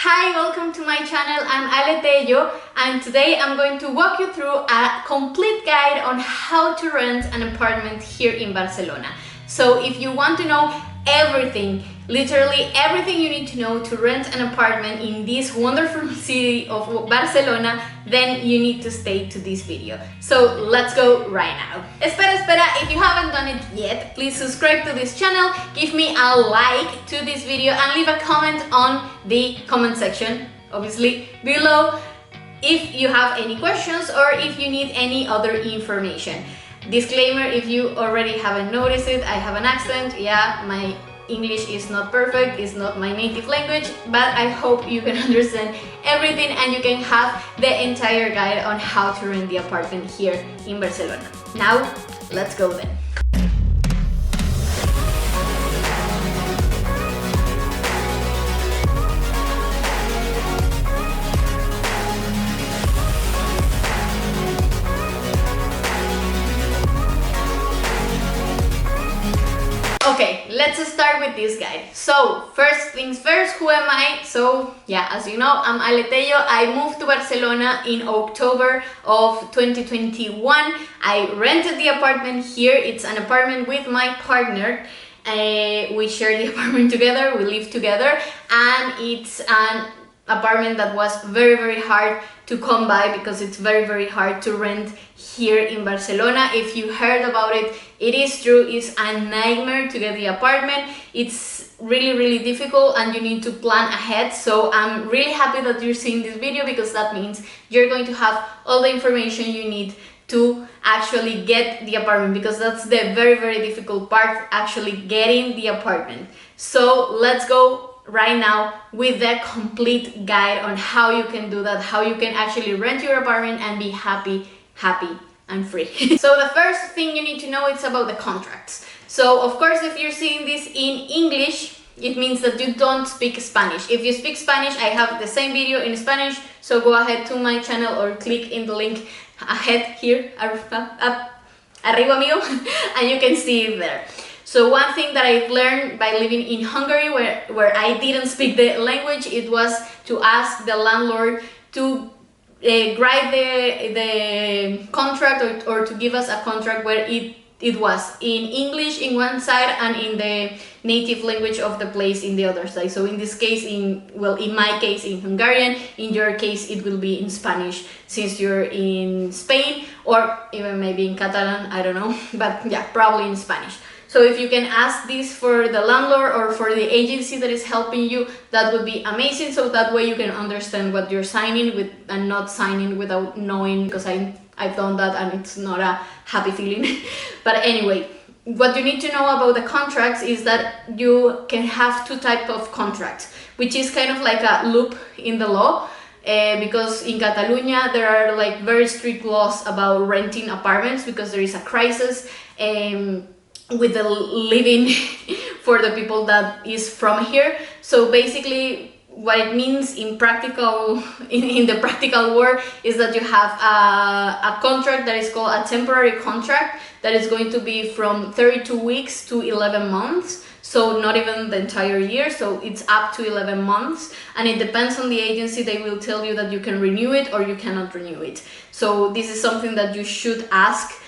Hi, welcome to my channel. I'm Aleteyo, and today I'm going to walk you through a complete guide on how to rent an apartment here in Barcelona. So if you want to know everything, literally everything you need to know to rent an apartment in this wonderful city of Barcelona, then you need to stay to this video. So let's go right now. Espera, if you haven't done it yet, please subscribe to this channel, give me a like to this video and leave a comment on the comment section, obviously below, if you have any questions or if you need any other information. Disclaimer, if you already haven't noticed it, I have an accent. Yeah, my English is not perfect, it's not my native language, but I hope you can understand everything and you can have the entire guide on how to rent the apartment here in Barcelona. Now, let's go then. Okay, let's start with this guide. So, first things first, who am I? So, yeah, as you know, I'm Aleteyo. I moved to Barcelona in October of 2021. I rented the apartment here. It's an apartment with my partner. We share the apartment together, we live together, and it's an apartment that was very hard to come by because it's very hard to rent here in Barcelona. If you heard about it, it is true, it's a nightmare to get the apartment. It's really difficult and you need to plan ahead. So I'm really happy that you're seeing this video because that means you're going to have all the information you need to actually get the apartment, because that's the very difficult part, actually getting the apartment. So let's go right now with the complete guide on how you can do that, how you can actually rent your apartment and be happy and free. So the first thing you need to know is about the contracts. So of course, if you're seeing this in English, it means that you don't speak Spanish. If you speak Spanish, I have the same video in Spanish, so go ahead to my channel or click in the link ahead here, up, arriba mío, and you can see it there. So one thing that I've learned by living in Hungary, where I didn't speak the language, it was to ask the landlord to write the contract or to give us a contract where it was in English in one side and in the native language of the place in the other side. So in this case, in my case in Hungarian, in your case it will be in Spanish since you're in Spain, or even maybe in Catalan, I don't know, but yeah, probably in Spanish. So if you can ask this for the landlord or for the agency that is helping you, that would be amazing. So that way you can understand what you're signing with and not signing without knowing, because I've done that and it's not a happy feeling. But anyway, what you need to know about the contracts is that you can have two types of contracts, which is kind of like a loop in the law. Because in Cataluña there are like very strict laws about renting apartments because there is a crisis with the living for the people that is from here. So basically what it means in practical, in the practical world, is that you have a contract that is called a temporary contract that is going to be from 32 weeks to 11 months. So not even the entire year, so it's up to 11 months, and it depends on the agency. They will tell you that you can renew it or you cannot renew it. So this is something that you should ask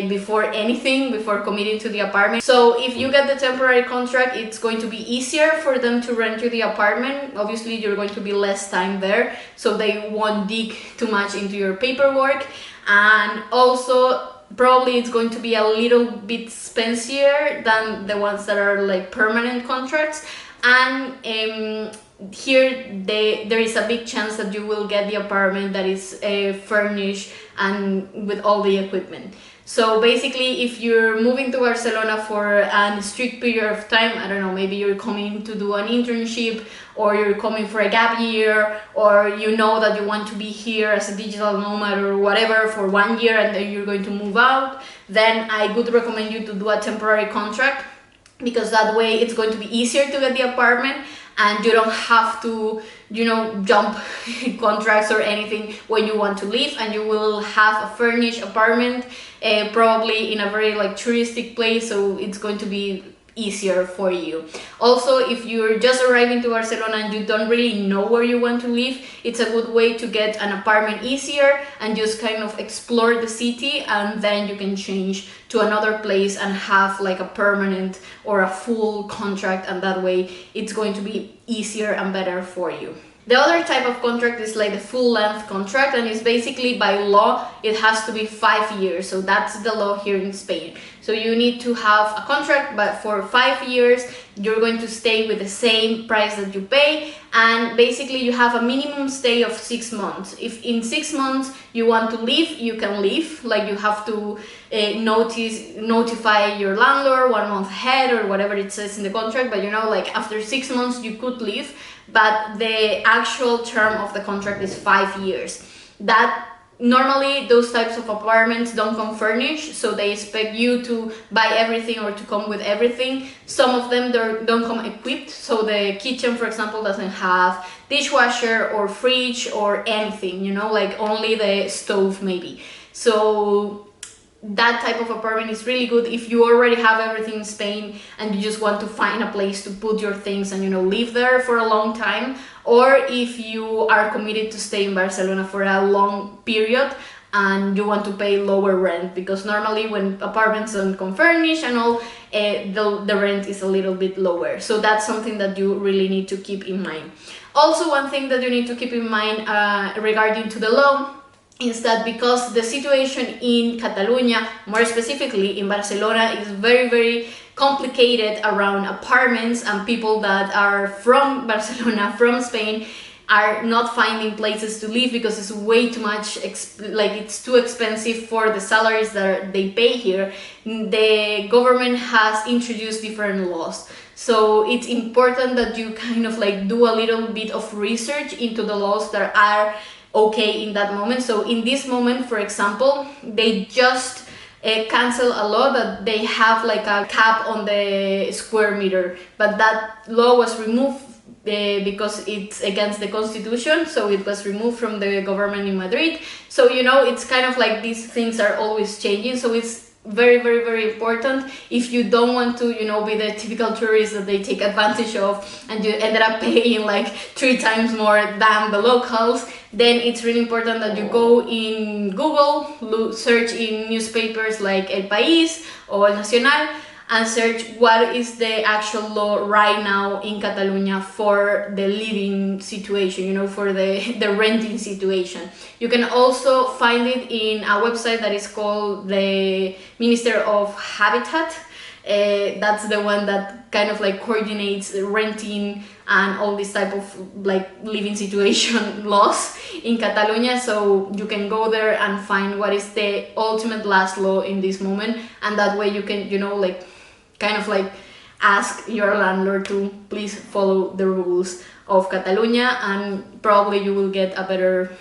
before anything, before committing to the apartment. So if you get the temporary contract, it's going to be easier for them to rent you the apartment. Obviously you're going to be less time there, so they won't dig too much into your paperwork, and also probably it's going to be a little bit spicier than the ones that are like permanent contracts. And here there is a big chance that you will get the apartment that is furnished and with all the equipment. So basically, if you're moving to Barcelona for a strict period of time, I don't know, maybe you're coming to do an internship, or you're coming for a gap year, or you know that you want to be here as a digital nomad or whatever for 1 year and then you're going to move out, then I would recommend you to do a temporary contract, because that way it's going to be easier to get the apartment and you don't have to, you know, jump contracts or anything when you want to leave, and you will have a furnished apartment, probably in a very like touristic place, so it's going to be easier for you. Also, if you're just arriving to Barcelona and you don't really know where you want to live, it's a good way to get an apartment easier and just kind of explore the city, and then you can change to another place and have like a permanent or a full contract, and that way it's going to be easier and better for you. The other type of contract is like the full-length contract, and it's basically by law it has to be 5 years. So that's the law here in Spain. So you need to have a contract, but for 5 years you're going to stay with the same price that you pay, and basically you have a minimum stay of 6 months. If in 6 months you want to leave, you can leave. Like you have to notify your landlord 1 month ahead or whatever it says in the contract, but you know, like after 6 months you could leave, but the actual term of the contract is 5 years. That normally those types of apartments don't come furnished, so they expect you to buy everything or to come with everything. Some of them don't come equipped, so the kitchen, for example, doesn't have dishwasher or fridge or anything, you know, like only the stove maybe. So that type of apartment is really good if you already have everything in Spain and you just want to find a place to put your things and, you know, live there for a long time, or if you are committed to stay in Barcelona for a long period and you want to pay lower rent, because normally when apartments don't come furnished and all, the rent is a little bit lower. So that's something that you really need to keep in mind. Also, one thing that you need to keep in mind regarding to the law is that because the situation in Cataluña, more specifically in Barcelona, is very, very complicated around apartments, and people that are from Barcelona, from Spain, are not finding places to live because it's way too much, like it's too expensive for the salaries that they pay here. The government has introduced different laws. So it's important that you kind of like do a little bit of research into the laws that are okay in that moment. So in this moment, for example, they just cancel a law that they have like a cap on the square meter, but that law was removed because it's against the constitution, so it was removed from the government in Madrid. So, you know, it's kind of like these things are always changing, so it's very, very, very important. If you don't want to, you know, be the typical tourist that they take advantage of and you ended up paying like 3 times more than the locals, then it's really important that you go in Google, search in newspapers like El País or El Nacional, and search what is the actual law right now in Catalunya for the living situation, you know, for the renting situation. You can also find it in a website that is called the Minister of Habitat. That's the one that kind of like coordinates renting and all this type of like living situation laws in Catalonia. So you can go there and find what is the ultimate last law in this moment, and that way you can, you know, like kind of like ask your landlord to please follow the rules of Catalonia, and probably you will get a better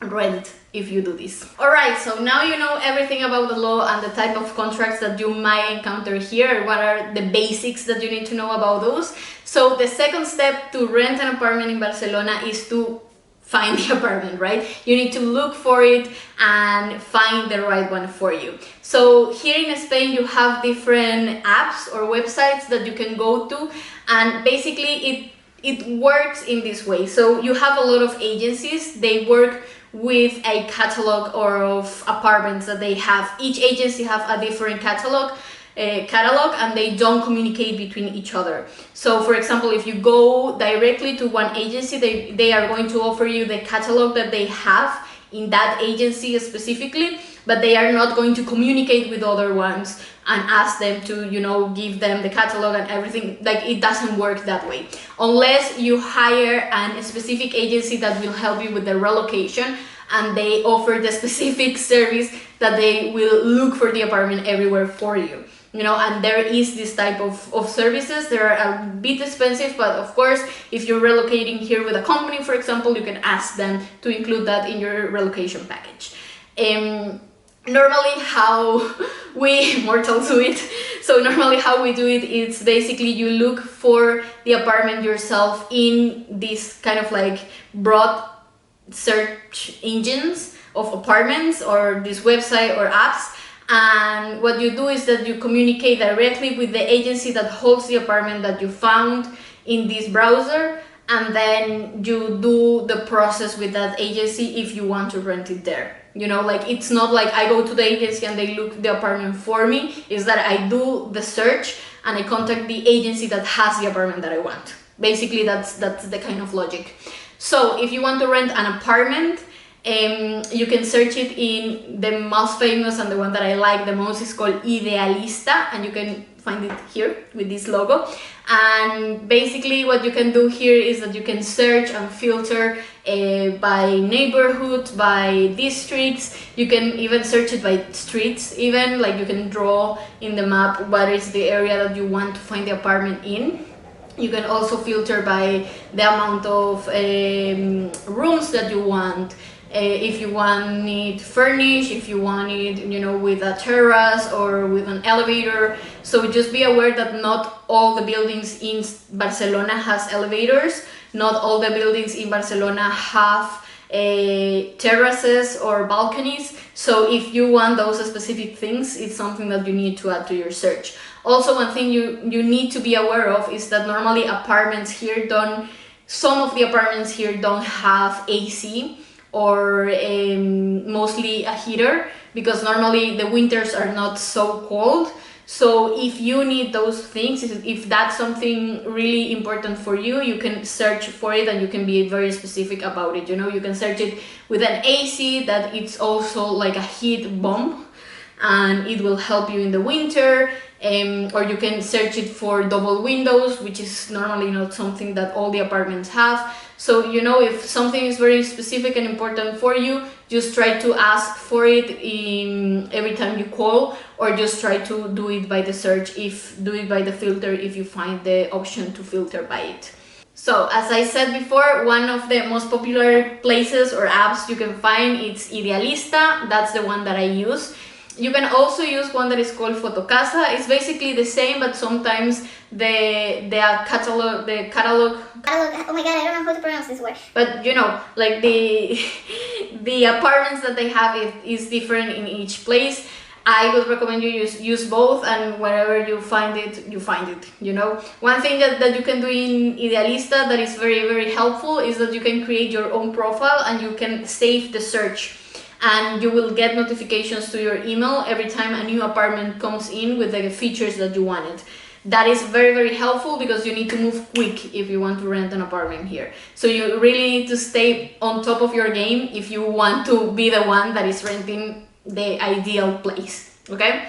rent if you do this. Alright, so now you know everything about the law and the type of contracts that you might encounter here. What are the basics that you need to know about those? So the second step to rent an apartment in Barcelona is to find the apartment, right? You need to look for it and find the right one for you. So here in Spain you have different apps or websites that you can go to, and basically it works in this way. So you have a lot of agencies, they work with a catalog of apartments that they have. Each agency have a different catalog, and they don't communicate between each other. So for example, if you go directly to one agency, they are going to offer you the catalog that they have in that agency specifically, but they are not going to communicate with other ones and ask them to, you know, give them the catalog and everything. Like, it doesn't work that way unless you hire a specific agency that will help you with the relocation, and they offer the specific service that they will look for the apartment everywhere for you, you know. And there is this type of services. They are a bit expensive, but of course, if you're relocating here with a company, for example, you can ask them to include that in your relocation package. Normally how we mortals do it, so normally how we do it is basically you look for the apartment yourself in this kind of like broad search engines of apartments or this website or apps, And what you do is that you communicate directly with the agency that holds the apartment that you found in this browser, and then you do the process with that agency if you want to rent it there. You know, like it's not like I go to the agency and they look the apartment for me. It's that I do the search and I contact the agency that has the apartment that I want. Basically, that's the kind of logic. So if you want to rent an apartment, you can search it in the most famous, and the one that I like the most is called Idealista, and you can find it here with this logo. And basically what you can do here is that you can search and filter by neighborhood, by districts. You can even search it by streets, even like you can draw in the map what is the area that you want to find the apartment in. You can also filter by the amount of rooms that you want. If you want it furnished, if you want it, you know, with a terrace or with an elevator. So just be aware that not all the buildings in Barcelona has elevators. Not all the buildings in Barcelona have terraces or balconies. So if you want those specific things, it's something that you need to add to your search. Also, one thing you need to be aware of is that normally apartments here some of the apartments here don't have AC, or mostly a heater, because normally the winters are not so cold. So if you need those things, if that's something really important for you, you can search for it and you can be very specific about it. You know, you can search it with an AC that it's also like a heat bomb, and it will help you in the winter. Or you can search it for double windows, which is normally not something that all the apartments have. So, you know, if something is very specific and important for you, just try to ask for it every time you call, or just try to do it by the search, do it by the filter if you find the option to filter by it. So, as I said before, one of the most popular places or apps you can find is Idealista. That's the one that I use. You can also use one that is called Fotocasa. It's basically the same, but sometimes the catalog. Oh my god, I don't know how to pronounce this word. But you know, like the apartments that they have is different in each place. I would recommend you use both, and wherever you find it, you know. One thing that you can do in Idealista that is very, very helpful is that you can create your own profile and you can save the search. And you will get notifications to your email every time a new apartment comes in with the features that you wanted. That is very, very helpful because you need to move quick if you want to rent an apartment here. So you really need to stay on top of your game if you want to be the one that is renting the ideal place, okay?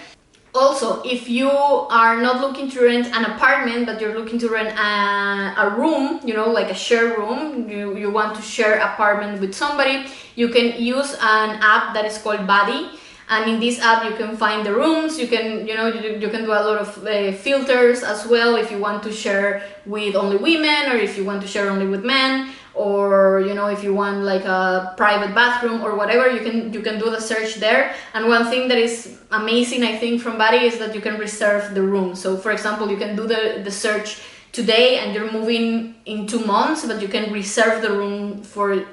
Also, if you are not looking to rent an apartment, but you're looking to rent a room, you know, like a shared room, you want to share apartment with somebody, you can use an app that is called Buddy. And in this app, you can find the rooms. You can, you know, you can do a lot of filters as well if you want to share with only women, or if you want to share only with men, or you know, if you want like a private bathroom or whatever, you can do the search there. And one thing that is amazing, I think, from Buddy is that you can reserve the room. So, for example, you can do the search today, and you're moving in 2 months, but you can reserve the room for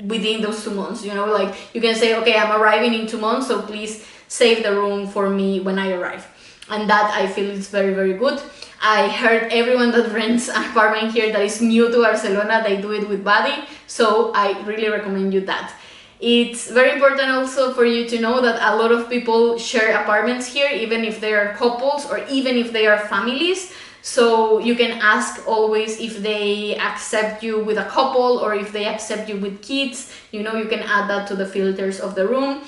within those 2 months, you know, like you can say, okay, I'm arriving in 2 months, so please save the room for me when I arrive. And that I feel is very, very good. I heard everyone that rents an apartment here that is new to Barcelona, they do it with Buddy, so I really recommend you that. It's very important also for you to know that a lot of people share apartments here, even if they are couples or even if they are families. So you can ask always if they accept you with a couple or if they accept you with kids. You know, you can add that to the filters of the room,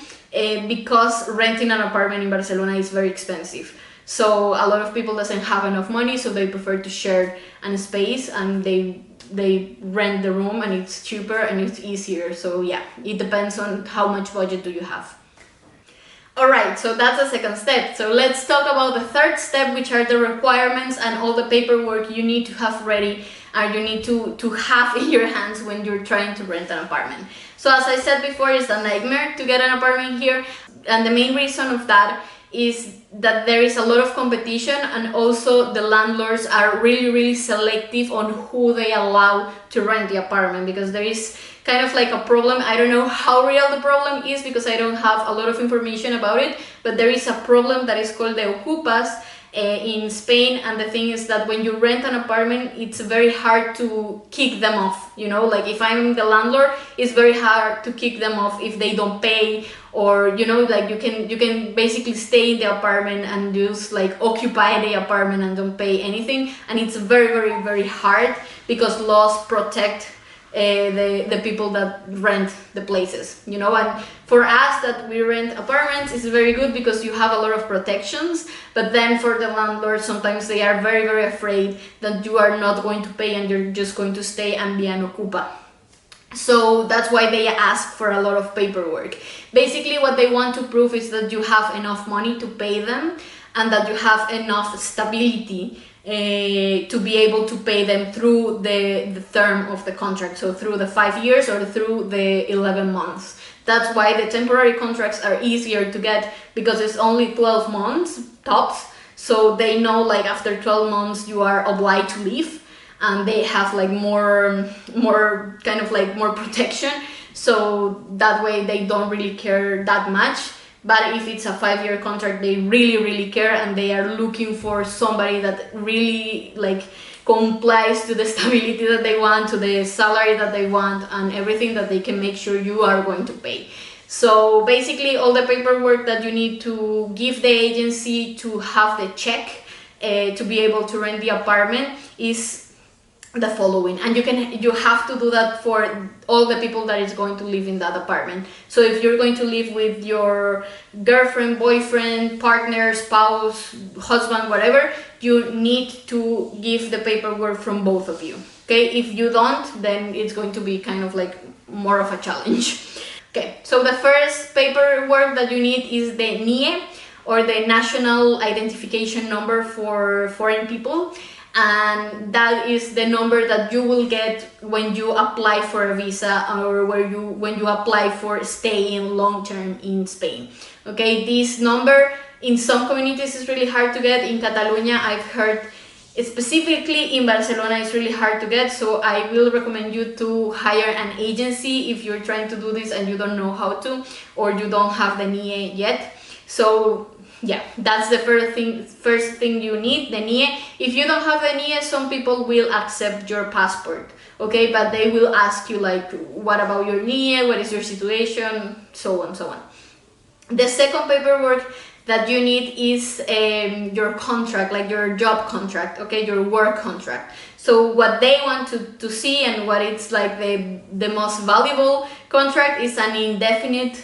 because renting an apartment in Barcelona is very expensive. So a lot of people doesn't have enough money, so they prefer to share a space, and they rent the room, and it's cheaper and it's easier. So yeah, it depends on how much budget do you have. Alright, so that's the second step. So let's talk about the third step, which are the requirements and all the paperwork you need to have ready and you need to have in your hands when you're trying to rent an apartment. So as I said before, it's a nightmare to get an apartment here, and the main reason of that is that there is a lot of competition, and also the landlords are really selective on who they allow to rent the apartment, because there is kind of like a problem. I don't know how real the problem is because I don't have a lot of information about it, but there is a problem that is called the ocupas in Spain, and the thing is that when you rent an apartment, it's very hard to kick them off, you know, like if I'm the landlord, it's very hard to kick them off if they don't pay, or you know, like you can basically stay in the apartment and just like occupy the apartment and don't pay anything, and it's very hard because laws protect the people that rent the places, you know. And for us that we rent apartments, it's very good because you have a lot of protections, but then for the landlords, sometimes they are very afraid that you are not going to pay and you're just going to stay and be an ocupa. So that's why they ask for a lot of paperwork. Basically what they want to prove is that you have enough money to pay them and that you have enough stability to be able to pay them through the term of the contract, so through the 5 years or through the 11 months. That's why the temporary contracts are easier to get, because it's only 12 months tops, so they know like after 12 months you are obliged to leave, and they have like more kind of like more protection, so that way they don't really care that much. But if it's a 5-year contract, they really care, and they are looking for somebody that really like complies to the stability that they want, to the salary that they want, and everything that they can make sure you are going to pay. So basically all the paperwork that you need to give the agency to have the check to be able to rent the apartment is the following, and you have to do that for all the people that is going to live in that apartment. So if you're going to live with your girlfriend, boyfriend, partner, spouse, husband, whatever, you need to give the paperwork from both of you. Okay, if you don't, then it's going to be kind of like more of a challenge. Okay, so the first paperwork that you need is the NIE, or the National Identification Number for Foreign People. And that is the number that you will get when you apply for a visa, or when you apply for staying long term in Spain. Okay, this number in some communities is really hard to get. In Cataluña, I've heard specifically in Barcelona it's really hard to get, so I will recommend you to hire an agency if you're trying to do this and you don't know how to, or you don't have the NIE yet. So yeah, that's the first thing you need, the NIE. If you don't have the NIE, some people will accept your passport, okay, but they will ask you like, what about your NIE, what is your situation, so on. The second paperwork that you need is your contract, like your job contract, okay, your work contract. So what they want to see, and what it's like the most valuable contract, is an indefinite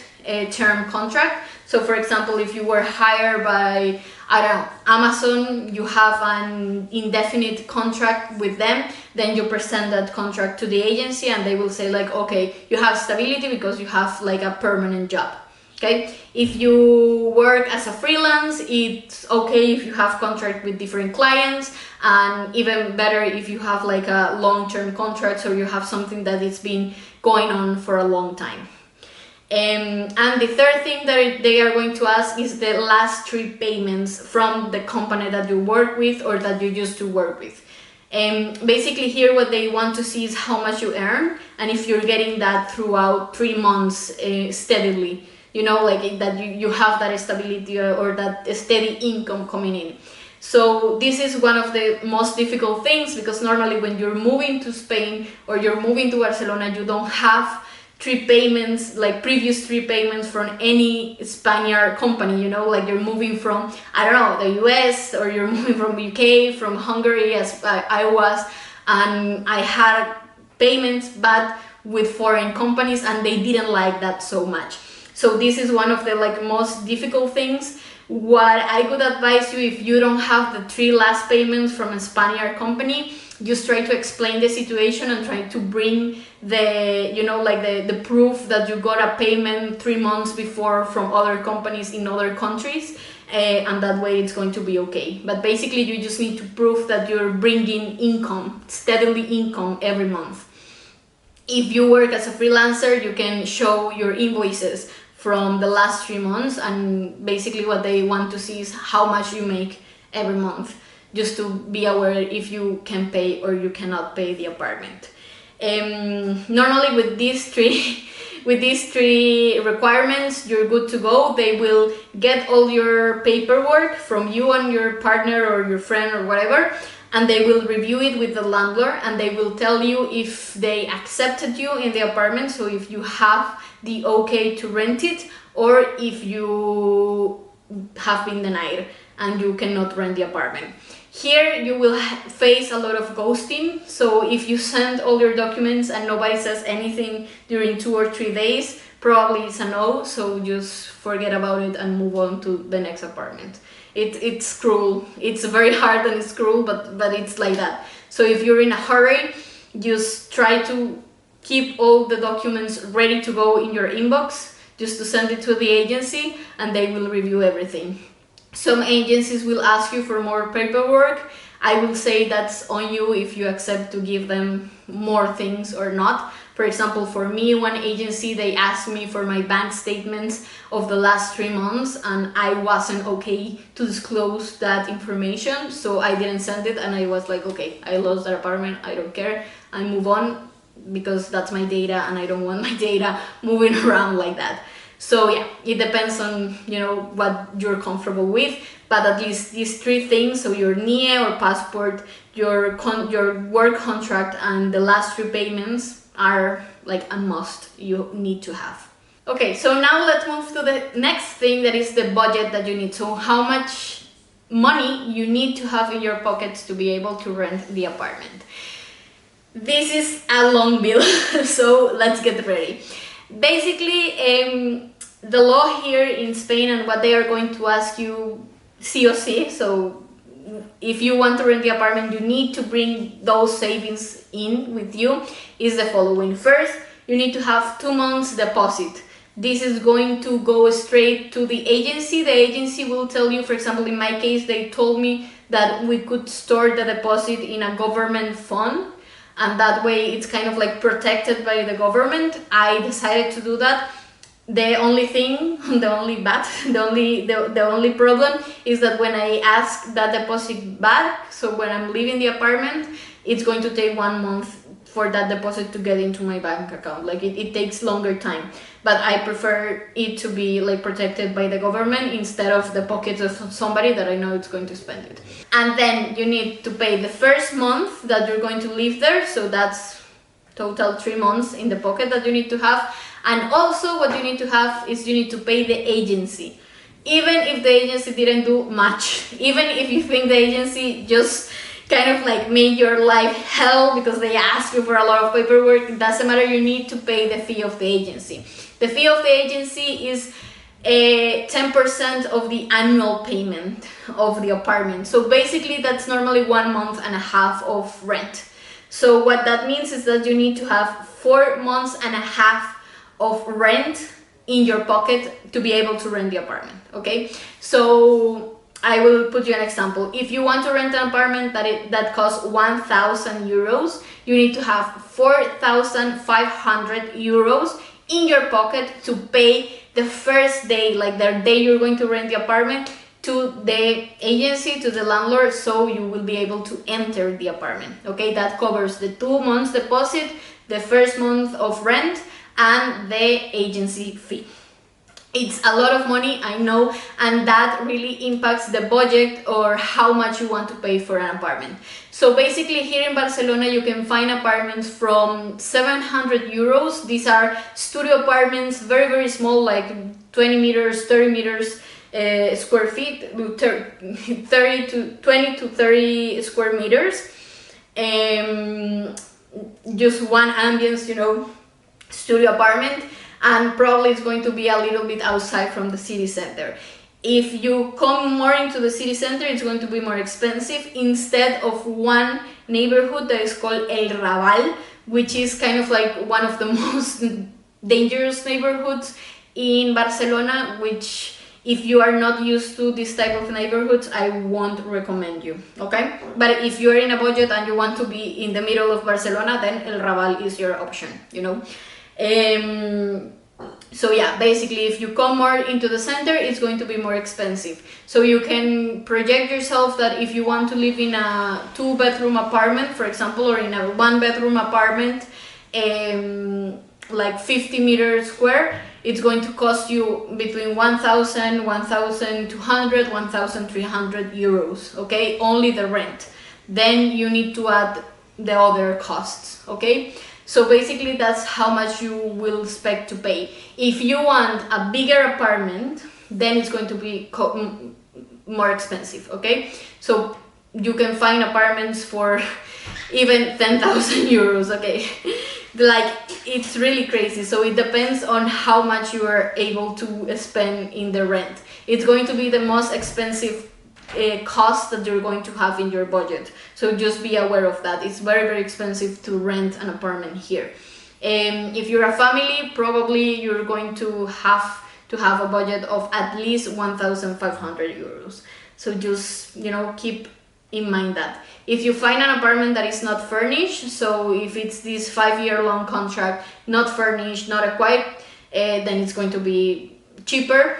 term contract. So for example, if you were hired by, I don't know, Amazon, you have an indefinite contract with them, then you present that contract to the agency and they will say like, okay, you have stability because you have like a permanent job. Okay, if you work as a freelance, it's okay if you have contract with different clients, and even better if you have like a long-term contract, so you have something that it's been going on for a long time. And the third thing that they are going to ask is the last 3 payments from the company that you work with or that you used to work with. Basically here what they want to see is how much you earn, and if you're getting that throughout 3 months steadily, you know, like that you have that stability or that steady income coming in. So this is one of the most difficult things, because normally when you're moving to Spain or you're moving to Barcelona, you don't have 3 payments, like previous 3 payments from any Spaniard company, you know, like you're moving from, I don't know, the US, or you're moving from UK, from Hungary, as I was, and I had payments but with foreign companies, and they didn't like that so much. So this is one of the like most difficult things. What I could advise you, if you don't have the 3 last payments from a Spaniard company, just try to explain the situation and try to bring the, you know, like the proof that you got a payment 3 months before from other companies in other countries, and that way it's going to be okay. But basically you just need to prove that you're bringing income, steadily income every month. If you work as a freelancer, you can show your invoices from the last 3 months, and basically what they want to see is how much you make every month, just to be aware if you can pay or you cannot pay the apartment. Normally with these three requirements, you're good to go. They will get all your paperwork from you and your partner or your friend or whatever, and they will review it with the landlord, and they will tell you if they accepted you in the apartment, so if you have the okay to rent it, or if you have been denied and you cannot rent the apartment. Here you will face a lot of ghosting, so if you send all your documents and nobody says anything during 2 or 3 days, probably it's a no, so just forget about it and move on to the next apartment. It's cruel, it's very hard and it's cruel, but it's like that. So if you're in a hurry, just try to keep all the documents ready to go in your inbox, just to send it to the agency, and they will review everything. Some agencies will ask you for more paperwork. I will say that's on you if you accept to give them more things or not. For example, for me, one agency, they asked me for my bank statements of the last 3 months, and I wasn't okay to disclose that information, so I didn't send it, and I was like, okay, I lost that apartment, I don't care, I move on, because that's my data and I don't want my data moving around like that. So yeah, it depends on, you know, what you're comfortable with, but at least these 3 things, so your NIE or passport, your work contract, and the last 3 payments are like a must you need to have. Okay, so now let's move to the next thing, that is the budget that you need. So how much money you need to have in your pockets to be able to rent the apartment. This is a long bill, so let's get ready. Basically, the law here in Spain, and what they are going to ask you sí o sí, so if you want to rent the apartment, you need to bring those savings in with you, is the following. First, you need to have 2 months deposit. This is going to go straight to the agency. The agency will tell you, for example, in my case, they told me that we could store the deposit in a government fund, and that way it's kind of like protected by the government. I decided to do that. The only thing, the only problem is that when I ask that deposit back, so when I'm leaving the apartment, it's going to take 1 month for that deposit to get into my bank account. Like it takes longer time, but I prefer it to be like protected by the government instead of the pockets of somebody that I know it's going to spend it. And then you need to pay the first month that you're going to live there, so that's total 3 months in the pocket that you need to have. And also what you need to have is you need to pay the agency. Even if the agency didn't do much, even if you think the agency just kind of like made your life hell because they ask you for a lot of paperwork, it doesn't matter, you need to pay the fee of the agency. The fee of the agency is 10% of the annual payment of the apartment. So basically that's normally 1.5 months of rent. So what that means is that you need to have 4.5 months of rent in your pocket to be able to rent the apartment. Okay, so I will put you an example. If you want to rent an apartment that costs 1,000 euros, you need to have 4,500 euros in your pocket to pay the first day, like the day you're going to rent the apartment, to the agency, to the landlord, so you will be able to enter the apartment. Okay, that covers the 2 months deposit, the first month of rent, and the agency fee. It's a lot of money, I know, and that really impacts the budget or how much you want to pay for an apartment. So basically here in Barcelona you can find apartments from 700 euros. These are studio apartments, very, very small, like 20 meters, 30 meters square feet, 20 to 30 square meters. Just one ambience, you know, studio apartment, and probably it's going to be a little bit outside from the city center. If you come more into the city center, it's going to be more expensive. Instead of one neighborhood that is called El Raval, which is kind of like one of the most dangerous neighborhoods in Barcelona, which if you are not used to this type of neighborhoods, I won't recommend you, okay? But if you're in a budget and you want to be in the middle of Barcelona, then El Raval is your option, you know? So yeah, basically if you come more into the center, it's going to be more expensive. So you can project yourself that if you want to live in a 2-bedroom apartment, for example, or in a 1-bedroom apartment, like 50 meters square, it's going to cost you between 1,000, 1,200, 1,300 euros, okay? Only the rent. Then you need to add the other costs, okay? So basically that's how much you will expect to pay. If you want a bigger apartment, then it's going to be more expensive, okay? So you can find apartments for even 10,000 euros, okay? Like, it's really crazy. So it depends on how much you are able to spend in the rent. It's going to be the most expensive cost that you're going to have in your budget. So just be aware of that. It's very, very expensive to rent an apartment here. If you're a family, probably you're going to have a budget of at least 1,500 euros. So just, you know, keep in mind that. If you find an apartment that is not furnished, so if it's this 5-year-long contract, not furnished, not acquired, then it's going to be cheaper.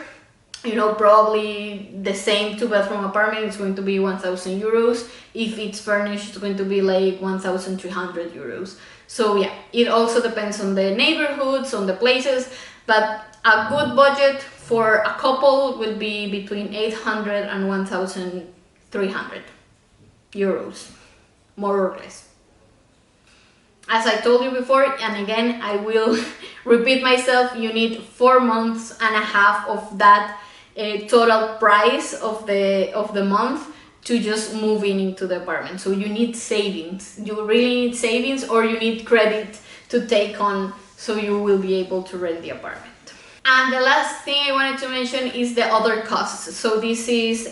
You know, probably the same 2-bedroom apartment is going to be 1,000 euros. If it's furnished, it's going to be like 1,300 euros. So yeah, it also depends on the neighborhoods, on the places, but a good budget for a couple will be between 800 and 1,300 euros, more or less. As I told you before, and again, I will repeat myself, you need 4 months and a half of that total price of the month to just move into the apartment. So you need savings. You really need savings, or you need credit to take on, so you will be able to rent the apartment. And the last thing I wanted to mention is the other costs. So this is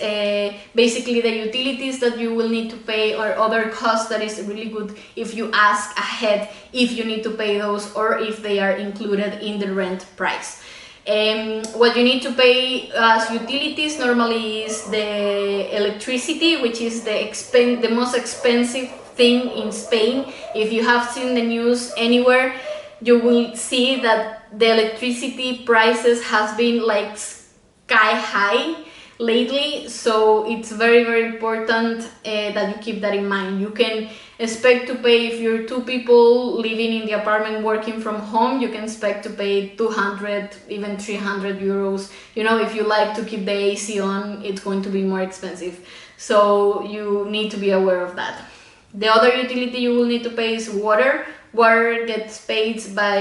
basically the utilities that you will need to pay, or other costs that is really good if you ask ahead if you need to pay those or if they are included in the rent price. What you need to pay as utilities normally is the electricity, which is the most expensive thing in Spain. If you have seen the news anywhere, you will see that the electricity prices has been like sky high lately. So it's very, very important that you keep that in mind. You can expect to pay, if you're 2 people living in the apartment working from home, you can expect to pay 200, even 300 euros. You know, if you like to keep the AC on, it's going to be more expensive. So you need to be aware of that. The other utility you will need to pay is water. Water gets paid by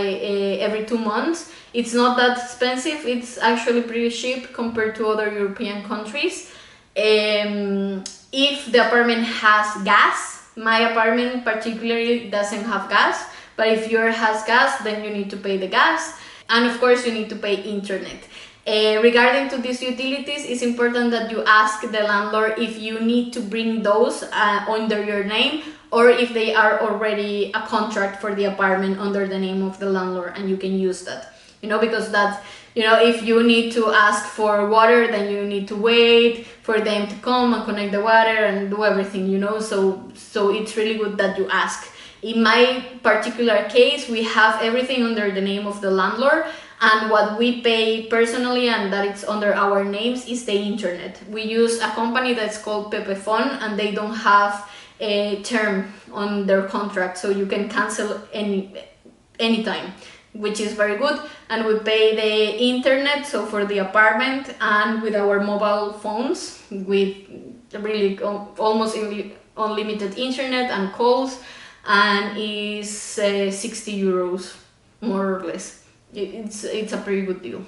every 2 months. It's not that expensive. It's actually pretty cheap compared to other European countries. If the apartment has gas, my apartment particularly doesn't have gas, but if yours has gas, then you need to pay the gas. And of course, you need to pay internet. Regarding to these utilities, it's important that you ask the landlord if you need to bring those under your name, or if they are already a contract for the apartment under the name of the landlord and you can use that. You know, because that, you know, if you need to ask for water, then you need to wait for them to come and connect the water and do everything, you know, so it's really good that you ask. In my particular case, we have everything under the name of the landlord, and what we pay personally and that it's under our names is the internet. We use a company that's called Pepefon, and they don't have a term on their contract, so you can cancel anytime, which is very good. And we pay the internet, so for the apartment, and with our mobile phones, with really almost unlimited internet and calls, and is 60 euros more or less. It's a pretty good deal.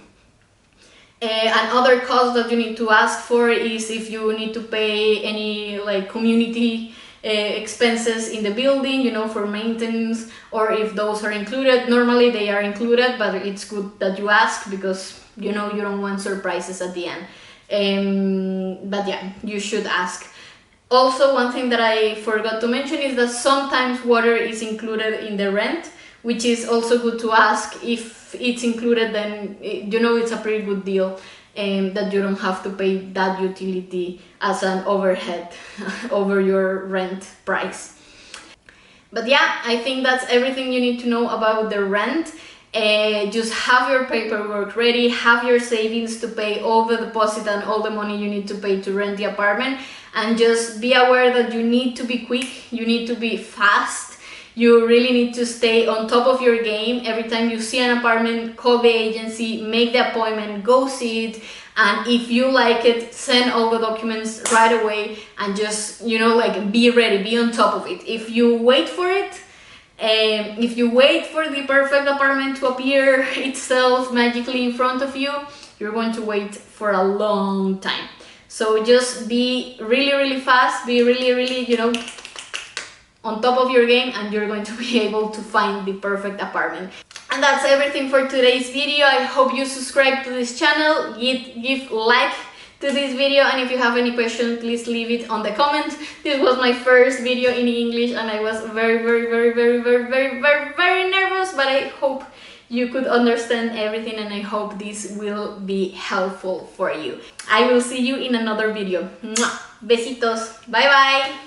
And other costs that you need to ask for is if you need to pay any like community expenses in the building, you know, for maintenance, or if those are included. Normally they are included, but it's good that you ask because, you know, you don't want surprises at the end. But yeah, you should ask. Also, one thing that I forgot to mention is that sometimes water is included in the rent, which is also good to ask. If it's included, then you know it's a pretty good deal, that you don't have to pay that utility as an overhead over your rent price. But yeah, I think that's everything you need to know about the rent. Just have your paperwork ready, have your savings to pay all the deposit and all the money you need to pay to rent the apartment, and just be aware that you need to be quick, you need to be fast, you really need to stay on top of your game. Every time you see an apartment, call the agency, make the appointment, go see it, and if you like it, send all the documents right away, and just, you know, like, be ready, be on top of it. If you wait for it, if you wait for the perfect apartment to appear itself magically in front of you, you're going to wait for a long time. So just be really fast, be really, you know, on top of your game, and you're going to be able to find the perfect apartment. And that's everything for today's video. I hope you subscribe to this channel, give like to this video, and if you have any questions, please leave it on the comments. This was my first video in English, and I was very nervous, but I hope you could understand everything, and I hope this will be helpful for you. I will see you in another video. Mwah! Besitos. Bye bye.